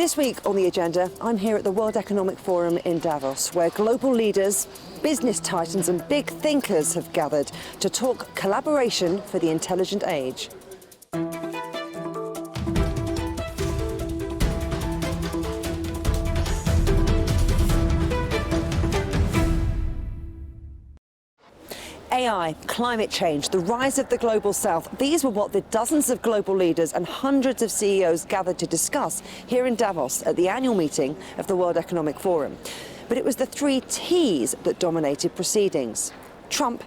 This week on the agenda, I'm here at the World Economic Forum in Davos, where global leaders, business titans and big thinkers have gathered to talk collaboration for the intelligent age. AI, climate change, the rise of the global south, these were what the dozens of global leaders and hundreds of CEOs gathered to discuss here in Davos at the annual meeting of the World Economic Forum. But it was the three T's that dominated proceedings: Trump,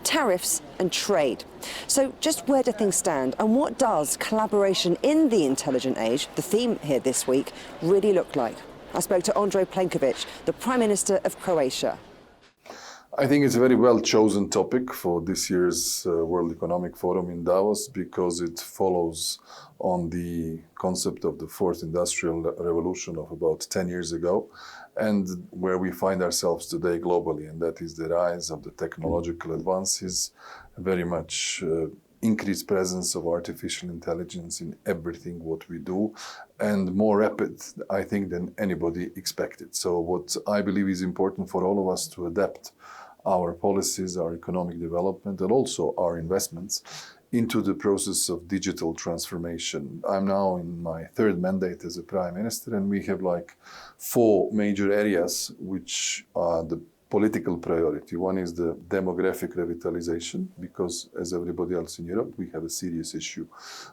tariffs and trade. So just where do things stand, and what does collaboration in the intelligent age, the theme here this week, really look like? I spoke to Andrej Plenković, the Prime Minister of Croatia. I think it's a very well-chosen topic for this year's World Economic Forum in Davos, because it follows on the concept of the fourth industrial revolution of about 10 years ago, and where we find ourselves today globally, and that is the rise of the technological advances, very much increased presence of artificial intelligence in everything what we do, and more rapid, I think, than anybody expected. So what I believe is important for all of us to adapt our policies, our economic development, and also our investments into the process of digital transformation. I'm now in my third mandate as a Prime Minister, and we have like four major areas which are the political priority. One is the demographic revitalization, because as everybody else in Europe, we have a serious issue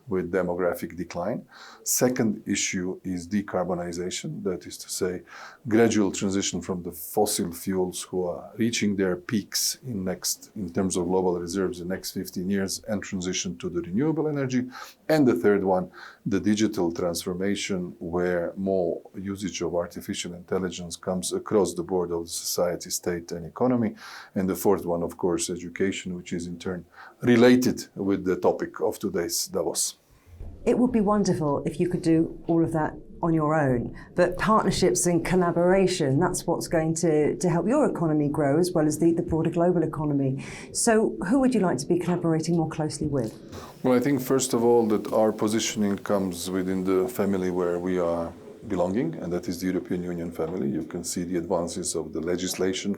with demographic decline. Second issue is decarbonization, that is to say, gradual transition from the fossil fuels who are reaching their peaks in terms of global reserves in the next 15 years, and transition to the renewable energy. And the third one, the digital transformation, where more usage of artificial intelligence comes across the board of the society, state and economy. And the fourth one, of course, education, which is in turn related with the topic of today's Davos. It would be wonderful if you could do all of that on your own, but partnerships and collaboration, that's what's going to help your economy grow as well as the broader global economy. So who would you like to be collaborating more closely with? Well, I think first of all that our positioning comes within the family where we are belonging, and that is the European Union family. You can see the advances of the legislation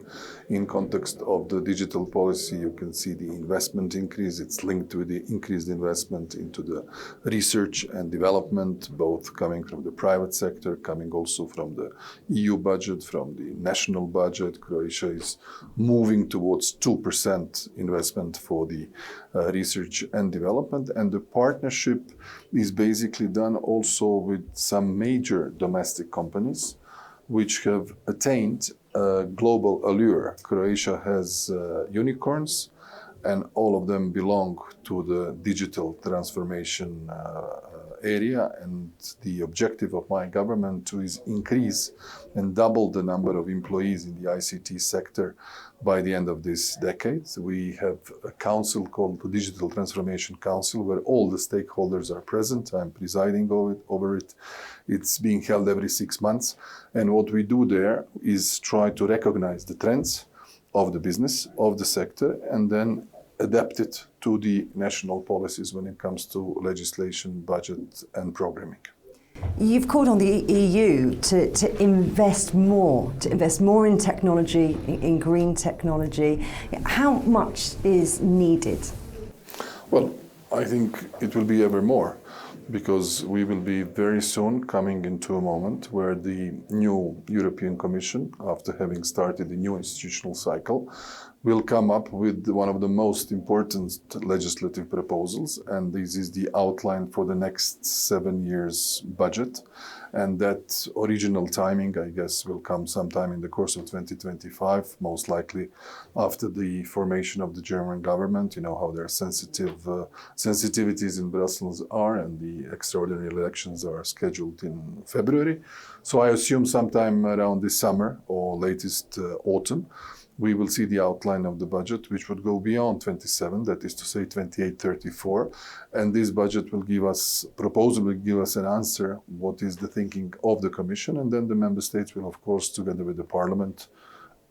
in context of the digital policy. You can see the investment increase. It's linked with the increased investment into the research and development, both coming from the private sector, coming also from the EU budget, from the national budget. Croatia is moving towards 2% investment for the research and development. And the partnership is basically done also with some major domestic companies which have attained global allure. Croatia has unicorns, and all of them belong to the digital transformation area. And the objective of my government is increase and double the number of employees in the ICT sector by the end of this decade. We have a council called the Digital Transformation Council, where all the stakeholders are present. I'm presiding over it. It's being held every 6 months. And what we do there is try to recognize the trends of the business, of the sector, and then adapt it to the national policies when it comes to legislation, budget and programming. You've called on the EU to invest more in technology, in green technology. How much is needed? Well, I think it will be ever more, because we will be very soon coming into a moment where the new European Commission, after having started the new institutional cycle, will come up with one of the most important legislative proposals, and this is the outline for the next 7 years budget. And that original timing, I guess, will come sometime in the course of 2025, most likely after the formation of the German government. You know how their sensitivities in Brussels are, and the extraordinary elections are scheduled in February. So I assume sometime around this summer or latest autumn, we will see the outline of the budget, which would go beyond 27, that is to say 28-34. And this budget will give us, proposal give us an answer, what is the thinking of the Commission, and then the Member States will, of course, together with the Parliament,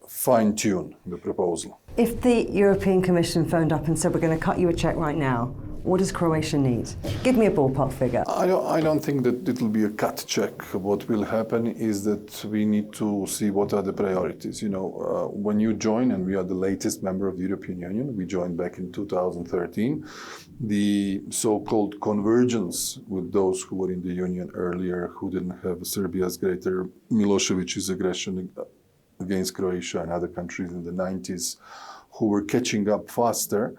fine-tune the proposal. If the European Commission phoned up and said, we're going to cut you a cheque right now, What does Croatia need? Give me a ballpark figure. I don't think that it will be a cut check. What will happen is that we need to see what are the priorities. When you join, and we are the latest member of the European Union, we joined back in 2013, the so-called convergence with those who were in the Union earlier, who didn't have Serbia's greater Milosevic's aggression against Croatia and other countries in the 90s, who were catching up faster.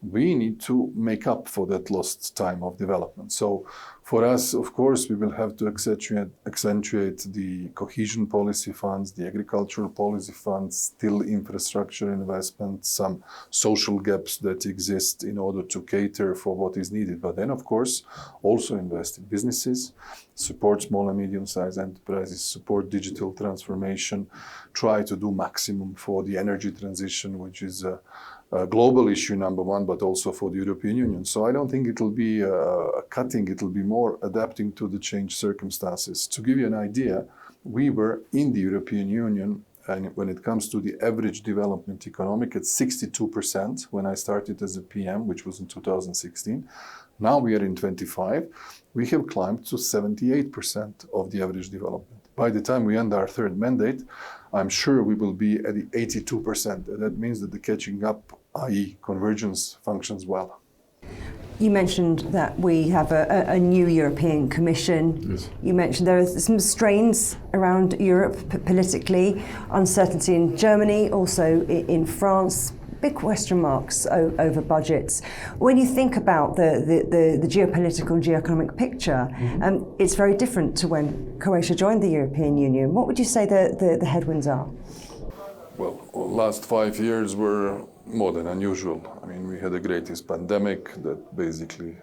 We need to make up for that lost time of development. So for us, of course, we will have to accentuate the cohesion policy funds, the agricultural policy funds, still infrastructure investment, some social gaps that exist in order to cater for what is needed. But then, of course, also invest in businesses, support small and medium-sized enterprises, support digital transformation, try to do maximum for the energy transition, which is a global issue, number one, but also for the European Union. So I don't think it will be a cutting, it will be more adapting to the changed circumstances. To give you an idea, we were in the European Union, and when it comes to the average development economic, at 62% when I started as a PM, which was in 2016. Now we are in 25. We have climbed to 78% of the average development. By the time we end our third mandate, I'm sure we will be at the 82%. And that means that the catching up, i.e. convergence, functions well. You mentioned that we have a new European Commission. Yes. You mentioned there are some strains around Europe politically, uncertainty in Germany, also in France. Big question marks over budgets. When you think about the geopolitical and geoeconomic picture, it's very different to when Croatia joined the European Union. What would you say the headwinds are? Well, last 5 years were more than unusual. I mean, we had the greatest pandemic that basically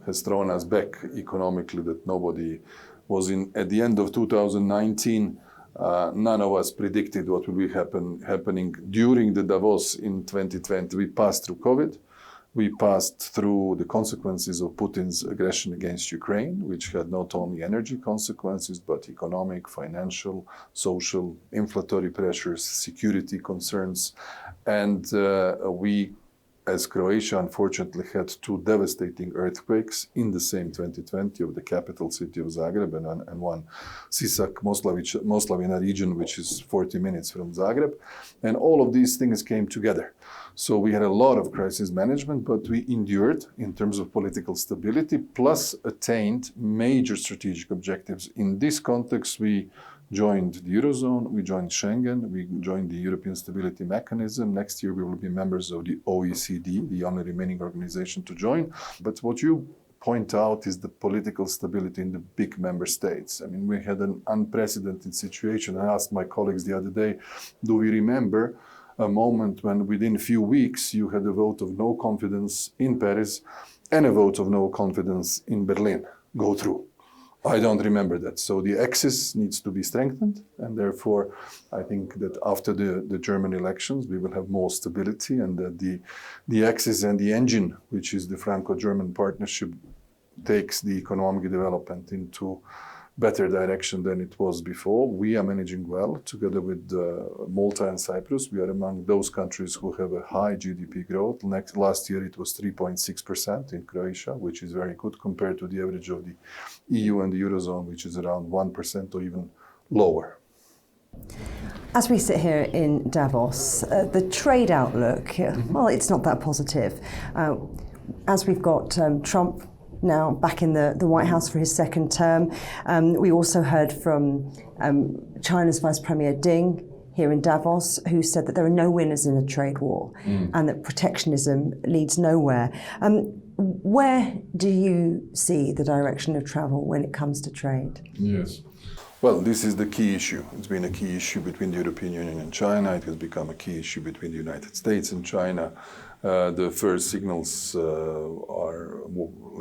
has thrown us back economically, that nobody was in. At the end of 2019, none of us predicted what will be happening during the Davos in 2020. We passed through COVID. We passed through the consequences of Putin's aggression against Ukraine, which had not only energy consequences, but economic, financial, social, inflationary pressures, security concerns. And we, as Croatia, unfortunately had two devastating earthquakes in the same 2020 of the capital city of Zagreb and one Sisak, Moslavina region, which is 40 minutes from Zagreb. And all of these things came together. So we had a lot of crisis management, but we endured in terms of political stability, plus attained major strategic objectives. In this context, we joined the Eurozone, we joined Schengen, we joined the European Stability Mechanism. Next year, we will be members of the OECD, the only remaining organization to join. But what you point out is the political stability in the big member states. I mean, we had an unprecedented situation. I asked my colleagues the other day, do we remember a moment when within a few weeks you had a vote of no confidence in Paris and a vote of no confidence in Berlin go through? I don't remember that. So the axis needs to be strengthened, and therefore I think that after the German elections we will have more stability, and that the axis and the engine, which is the Franco-German partnership, takes the economic development into better direction than it was before. We are managing well together with Malta and Cyprus. We are among those countries who have a high GDP growth. Last year it was 3.6% in Croatia, which is very good compared to the average of the EU and the Eurozone, which is around 1% or even lower. As we sit here in Davos, the trade outlook, well, it's not that positive. As we've got Trump now back in the White House for his second term. We also heard from China's Vice Premier Ding here in Davos, who said that there are no winners in a trade war and that protectionism leads nowhere. Where do you see the direction of travel when it comes to trade? Yes. Well, this is the key issue. It's been a key issue between the European Union and China. It has become a key issue between the United States and China. The first signals are,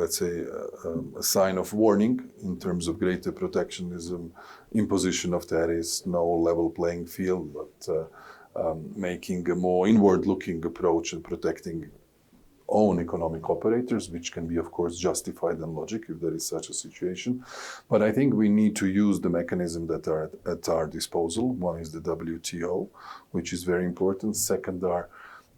let's say, a sign of warning in terms of greater protectionism, imposition of tariffs, no level playing field, but making a more inward-looking approach and protecting own economic operators, which can be, of course, justified and logic if there is such a situation. But I think we need to use the mechanism that are at our disposal. One is the WTO, which is very important. Second are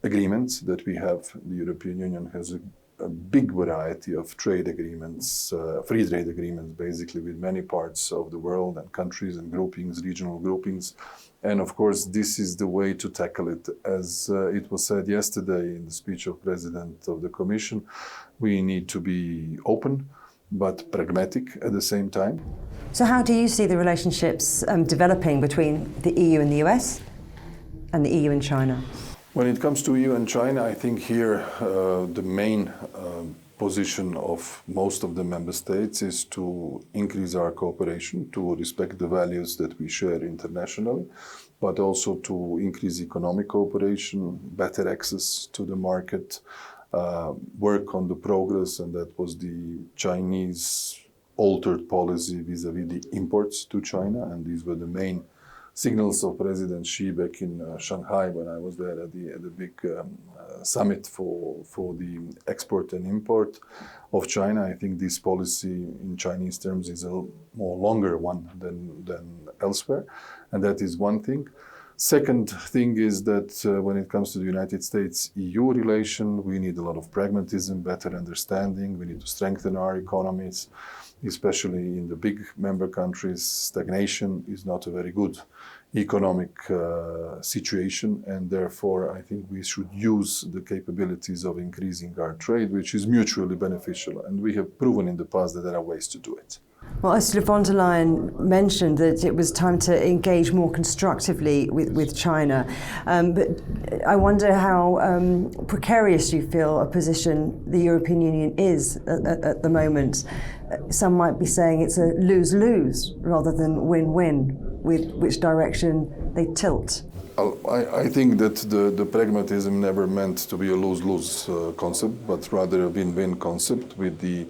agreements that we have. The European Union has a big variety of trade agreements, free trade agreements, basically, with many parts of the world and countries and groupings, regional groupings. And of course, this is the way to tackle it. As it was said yesterday in the speech of President of the Commission, we need to be open, but pragmatic at the same time. So how do you see the relationships developing between the EU and the US and the EU and China? When it comes to EU and China, I think here the main position of most of the member states is to increase our cooperation, to respect the values that we share internationally, but also to increase economic cooperation, better access to the market, work on the progress, and that was the Chinese altered policy vis-à-vis the imports to China, and these were the main signals of President Xi back in Shanghai when I was there at the big summit for the export and import of China. I think this policy in Chinese terms is a more longer one than elsewhere, and that is one thing. Second thing is that when it comes to the United States-EU relation, we need a lot of pragmatism, better understanding. We need to strengthen our economies, especially in the big member countries. Stagnation is not a very good economic situation, and therefore I think we should use the capabilities of increasing our trade, which is mutually beneficial, and we have proven in the past that there are ways to do it. Well, Ursula von der Leyen mentioned that it was time to engage more constructively with China, but I wonder how precarious you feel a position the European Union is at the moment. Some might be saying it's a lose-lose rather than win-win, with which direction they tilt. I think that the pragmatism never meant to be a lose-lose concept, but rather a win-win concept with the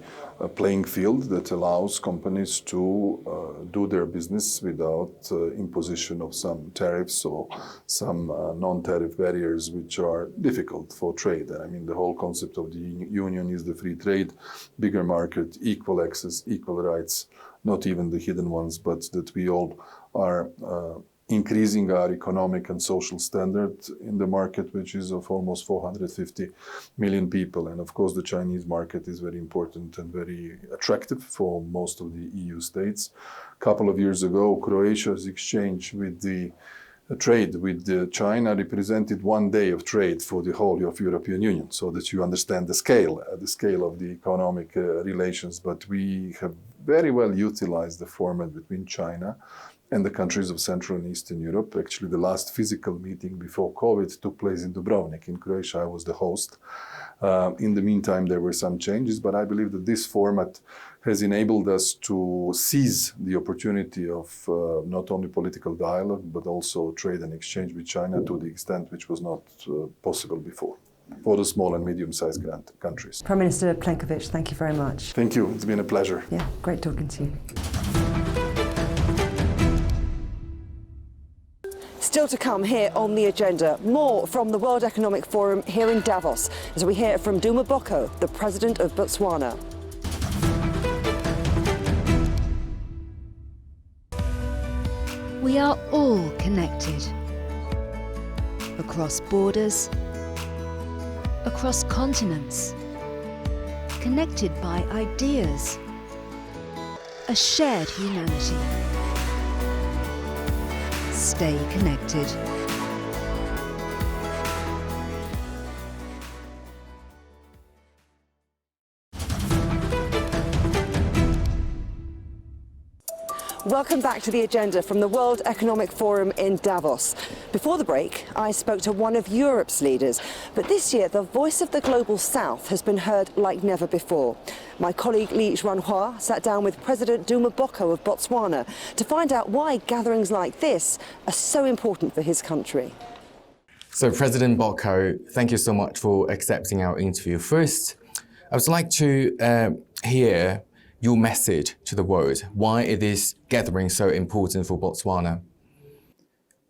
playing field that allows companies to do their business without imposition of some tariffs or some non-tariff barriers which are difficult for trade. I mean, the whole concept of the union is the free trade, bigger market, equal access, equal rights, not even the hidden ones, but that we all are increasing our economic and social standard in the market, which is of almost 450 million people. And of course, the Chinese market is very important and very attractive for most of the EU states. A couple of years ago, Croatia's exchange with the trade with China represented 1 day of trade for the whole of European Union, so that you understand the scale of the economic relations. But we have very well utilized the format between China and the countries of Central and Eastern Europe. Actually, the last physical meeting before COVID took place in Dubrovnik. In Croatia, I was the host. In the meantime, there were some changes, but I believe that this format has enabled us to seize the opportunity of not only political dialogue, but also trade and exchange with China to the extent which was not possible before for the small and medium-sized countries. Prime Minister Plenković, thank you very much. Thank you. It's been a pleasure. Yeah, great talking to you. Still to come here on the agenda, more from the World Economic Forum here in Davos, as we hear from Duma Boko, the President of Botswana. We are all connected. Across borders, across continents, connected by ideas, a shared humanity. Stay connected. Welcome back to the agenda from the World Economic Forum in Davos. Before the break, I spoke to one of Europe's leaders, but this year the voice of the Global South has been heard like never before. My colleague Lee Xuanhua sat down with President Duma Boko of Botswana to find out why gatherings like this are so important for his country. So President Boko, thank you so much for accepting our interview. First, I would like to hear your message to the world. Why is this gathering so important for Botswana?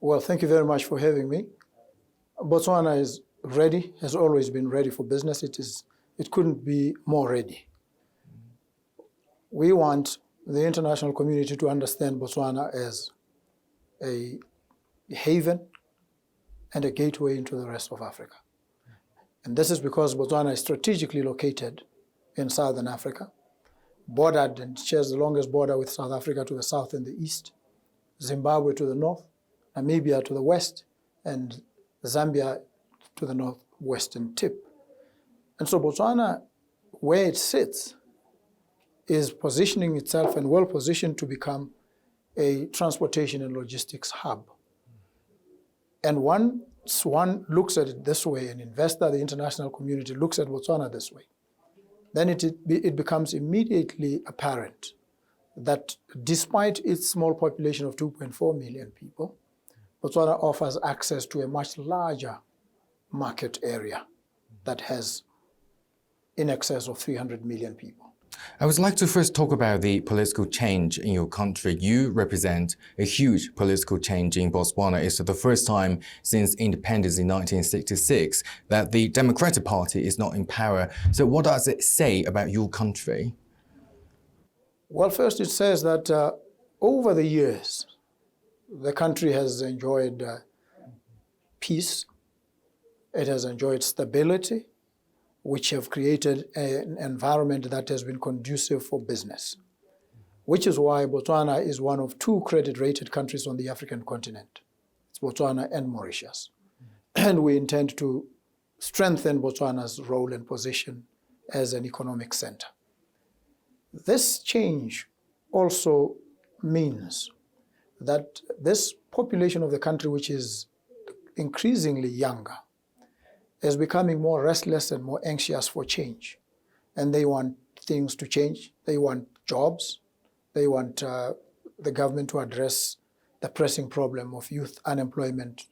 Well, thank you very much for having me. Botswana is ready, has always been ready for business. It couldn't be more ready. We want the international community to understand Botswana as a haven and a gateway into the rest of Africa. And this is because Botswana is strategically located in southern Africa, bordered and shares the longest border with South Africa to the south and the east, Zimbabwe to the north, Namibia to the west, and Zambia to the northwestern tip. And so Botswana, where it sits, is positioning itself and well positioned to become a transportation and logistics hub. And once one looks at it this way, an investor, the international community looks at Botswana this way, then it becomes immediately apparent that despite its small population of 2.4 million people, Botswana offers access to a much larger market area that has in excess of 300 million people. I would like to first talk about the political change in your country. You represent a huge political change in Botswana. It's the first time since independence in 1966 that the Democratic Party is not in power. So what does it say about your country? Well, first it says that over the years, the country has enjoyed peace, it has enjoyed stability, which have created an environment that has been conducive for business, which is why Botswana is one of two credit-rated countries on the African continent. It's Botswana and Mauritius. And we intend to strengthen Botswana's role and position as an economic center. This change also means that this population of the country, which is increasingly younger, is becoming more restless and more anxious for change. And they want things to change. They want jobs. They want the government to address the pressing problem of youth unemployment,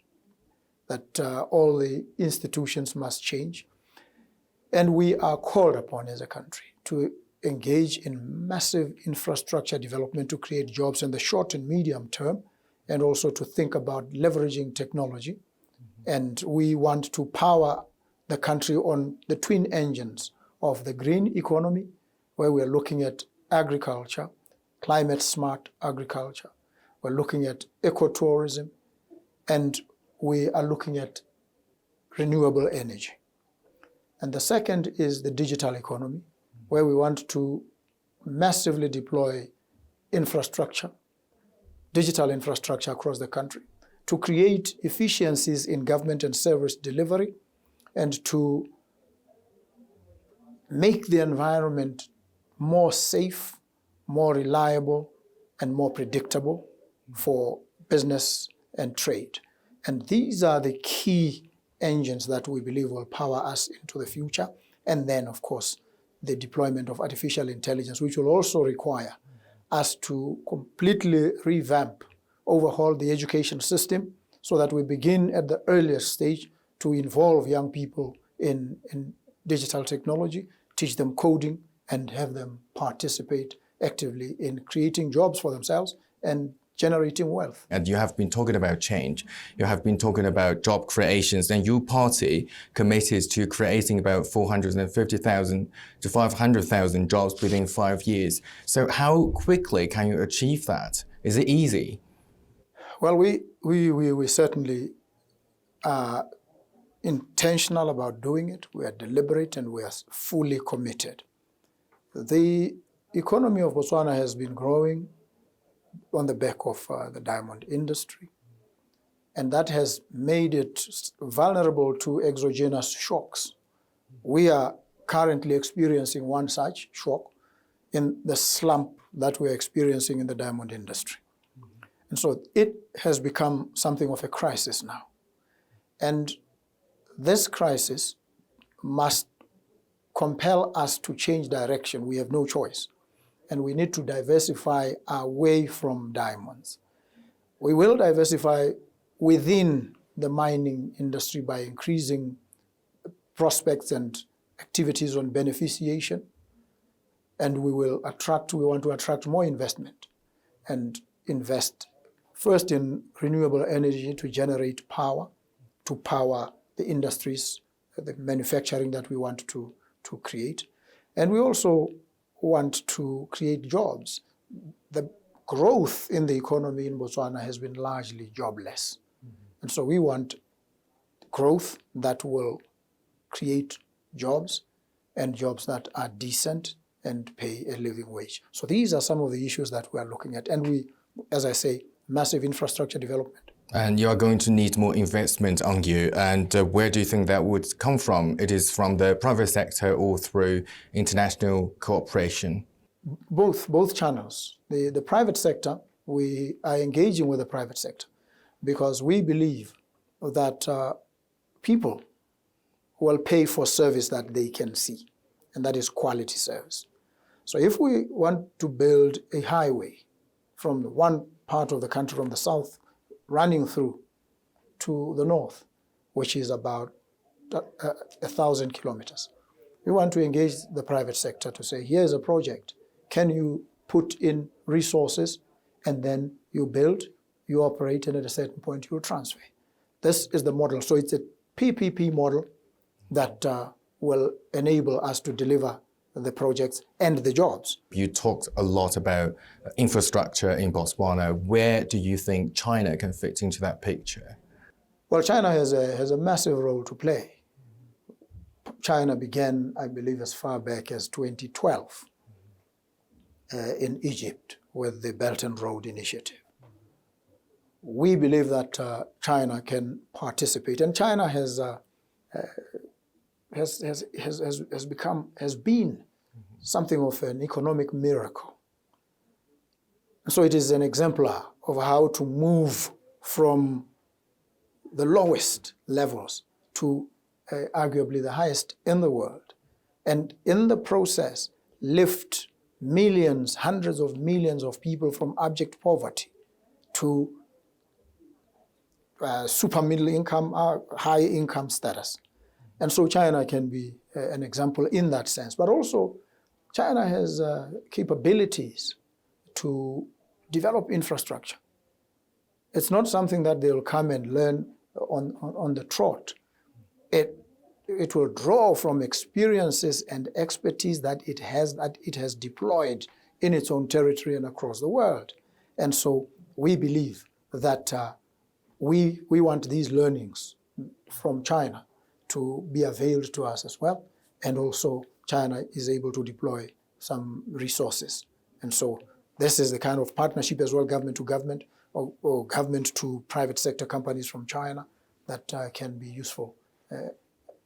that all the institutions must change. And we are called upon as a country to engage in massive infrastructure development to create jobs in the short and medium term, and also to think about leveraging technology. And we want to power the country on the twin engines of the green economy, where we're looking at agriculture, climate smart agriculture. We're looking at ecotourism, and we are looking at renewable energy. And the second is the digital economy, where we want to massively deploy infrastructure, digital infrastructure across the country, to create efficiencies in government and service delivery, and to make the environment more safe, more reliable, and more predictable for business and trade. And these are the key engines that we believe will power us into the future. And then, of course, the deployment of artificial intelligence, which will also require us to completely revamp, overhaul the education system, so that we begin at the earliest stage to involve young people in digital technology, teach them coding, and have them participate actively in creating jobs for themselves and generating wealth. And you have been talking about change. You have been talking about job creations, and your party committed to creating about 450,000 to 500,000 jobs within 5 years. So how quickly can you achieve that? Is it easy? Well, we certainly are intentional about doing it. We are deliberate and we are fully committed. The economy of Botswana has been growing on the back of the diamond industry, and that has made it vulnerable to exogenous shocks. We are currently experiencing one such shock in the slump that we're experiencing in the diamond industry. And so it has become something of a crisis now. And this crisis must compel us to change direction. We have no choice. And we need to diversify away from diamonds. We will diversify within the mining industry by increasing prospects and activities on beneficiation. And we want to attract more investment and invest first in renewable energy to generate power, to power the industries, the manufacturing that we want to create. And we also want to create jobs. The growth in the economy in Botswana has been largely jobless. And so we want growth that will create jobs and jobs that are decent and pay a living wage. So these are some of the issues that we are looking at. And we, as I say, massive infrastructure development. And you are going to need more investment on you. And where do you think that would come from? It is from the private sector or through international cooperation? Both channels. The private sector, we are engaging with the private sector because we believe that people will pay for service that they can see, and that is quality service. So if we want to build a highway from one part of the country, from the south, running through to the north, which is about 1,000 kilometers, we want to engage the private sector to say, here's a project. Can you put in resources, and then you build, you operate, and at a certain point you transfer. This is the model. So it's a PPP model that will enable us to deliver the projects and the jobs. You talked a lot about infrastructure in Botswana. Where do you think China can fit into that picture? Well, China has a massive role to play. China began, I believe, as far back as 2012 in Egypt with the Belt and Road Initiative. We believe that China can participate, and China has been something of an economic miracle. So it is an exemplar of how to move from the lowest levels to arguably the highest in the world, and in the process lift millions, hundreds of millions of people from abject poverty to super middle income, high income status. And so China can be an example in that sense. But also, China has capabilities to develop infrastructure. It's not something that they'll come and learn on the trot. It will draw from experiences and expertise that it has deployed in its own territory and across the world. And so we believe that we want these learnings from China to be availed to us as well. And also China is able to deploy some resources. And so this is the kind of partnership as well, government to government or government to private sector companies from China that can be useful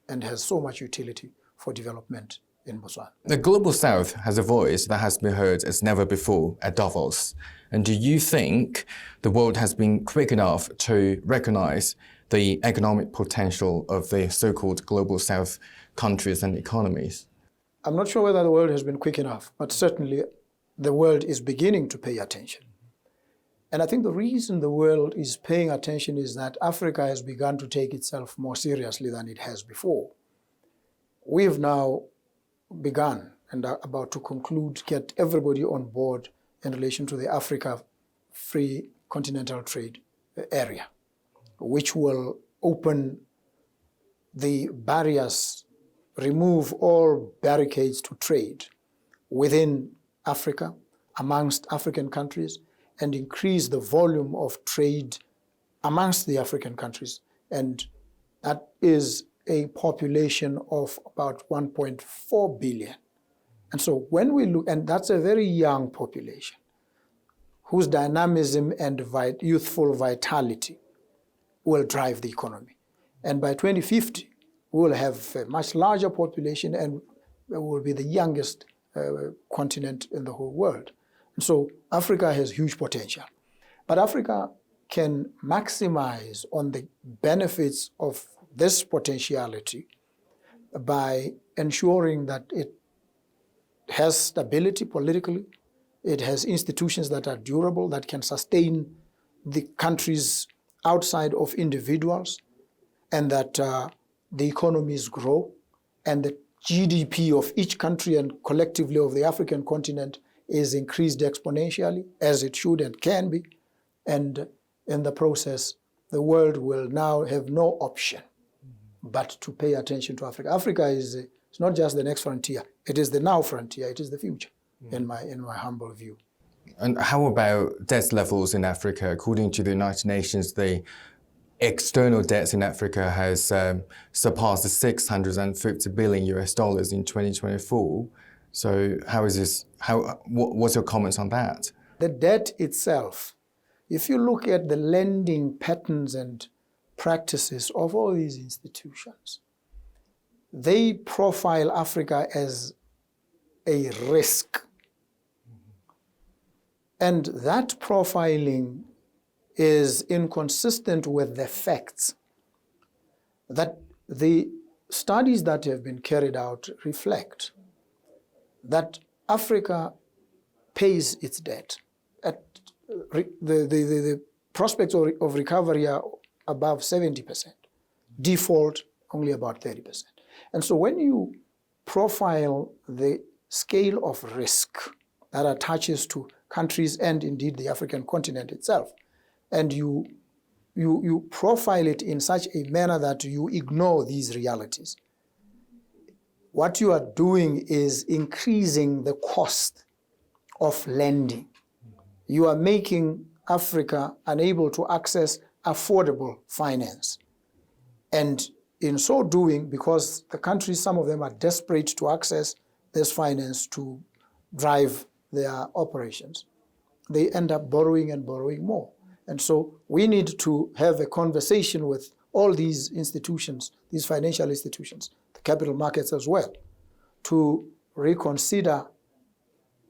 and has so much utility for development in Botswana. The Global South has a voice that has been heard as never before at Davos. And do you think the world has been quick enough to recognize the economic potential of the so-called Global South countries and economies? I'm not sure whether the world has been quick enough, but certainly the world is beginning to pay attention. And I think the reason the world is paying attention is that Africa has begun to take itself more seriously than it has before. We've now begun and are about to conclude, get everybody on board in relation to the Africa Free Continental Trade Area, which will open the barriers, remove all barricades to trade within Africa, amongst African countries, and increase the volume of trade amongst the African countries. And that is a population of about 1.4 billion. And so when we look, and that's a very young population, whose dynamism and youthful vitality will drive the economy. And by 2050, we will have a much larger population and we will be the youngest continent in the whole world. And so Africa has huge potential. But Africa can maximize on the benefits of this potentiality by ensuring that it has stability politically, it has institutions that are durable, that can sustain the countries outside of individuals, and that the economies grow, and the GDP of each country and collectively of the African continent is increased exponentially, as it should and can be. And in the process, the world will now have no option but to pay attention to Africa. Africa is it's not just the next frontier, it is the now frontier, it is the future, in my humble view. And how about debt levels in Africa? According to the United Nations, the external debts in Africa has surpassed the $650 billion in 2024. So how is this? What's your comments on that? The debt itself, if you look at the lending patterns and practices of all these institutions, they profile Africa as a risk. And that profiling is inconsistent with the facts that the studies that have been carried out reflect that Africa pays its debt. The prospects of recovery are above 70%, default only about 30%. And so when you profile the scale of risk that attaches to countries and indeed the African continent itself, and you profile it in such a manner that you ignore these realities, what you are doing is increasing the cost of lending. You are making Africa unable to access affordable finance. And in so doing, because the countries, some of them are desperate to access this finance to drive their operations, they end up borrowing and borrowing more. And so we need to have a conversation with all these institutions, these financial institutions, the capital markets as well, to reconsider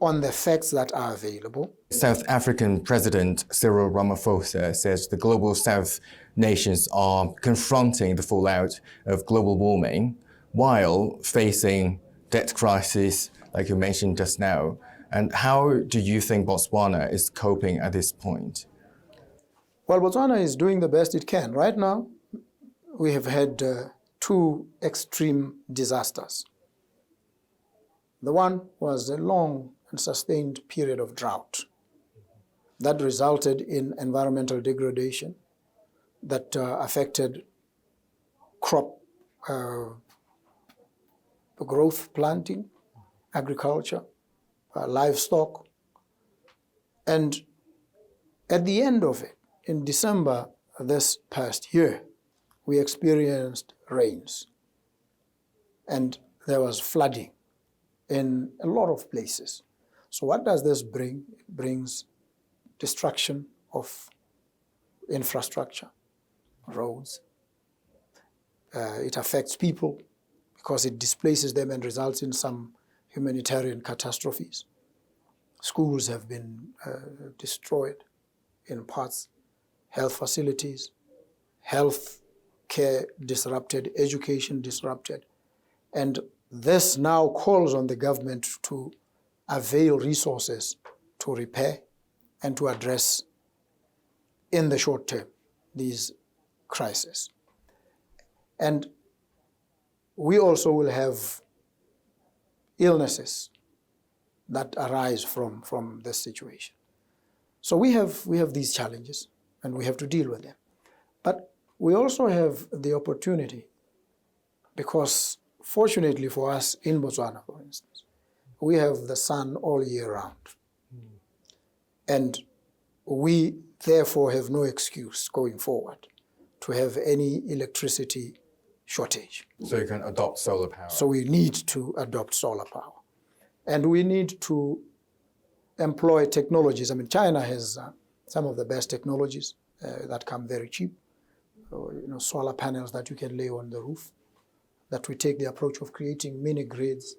on the facts that are available. South African President Cyril Ramaphosa says the global South nations are confronting the fallout of global warming while facing debt crisis, like you mentioned just now. And how do you think Botswana is coping at this point? Well, Botswana is doing the best it can. Right now, we have had two extreme disasters. The one was a long and sustained period of drought that resulted in environmental degradation that affected crop growth, planting, agriculture, livestock. And at the end of it, in December this past year, we experienced rains and there was flooding in a lot of places. So what does this bring? It brings destruction of infrastructure, roads. It affects people because it displaces them and results in some humanitarian catastrophes. Schools have been destroyed in parts, health facilities, health care disrupted, education disrupted. And this now calls on the government to avail resources to repair and to address in the short term these crises. And we also will have illnesses that arise from this situation. So we have these challenges and we have to deal with them. But we also have the opportunity, because fortunately for us in Botswana, for instance, we have the sun all year round. And we therefore have no excuse going forward to have any electricity shortage. So you can adopt solar power. So we need to adopt solar power. And we need to employ technologies. I mean, China has some of the best technologies that come very cheap. Solar panels that you can lay on the roof, that we take the approach of creating mini grids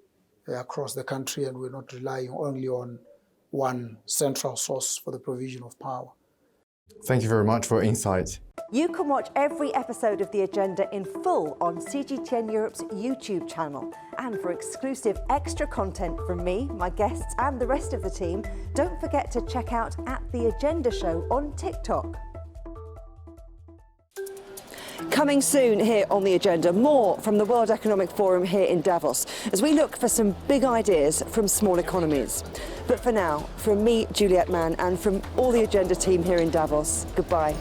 across the country, and we're not relying only on one central source for the provision of power. Thank you very much for your insight. You can watch every episode of The Agenda in full on CGTN Europe's YouTube channel. And for exclusive extra content from me, my guests and the rest of the team, don't forget to check out The Agenda Show on TikTok. Coming soon here on The Agenda, more from the World Economic Forum here in Davos, as we look for some big ideas from small economies. But for now, from me, Juliette Mann, and from all the Agenda team here in Davos, goodbye.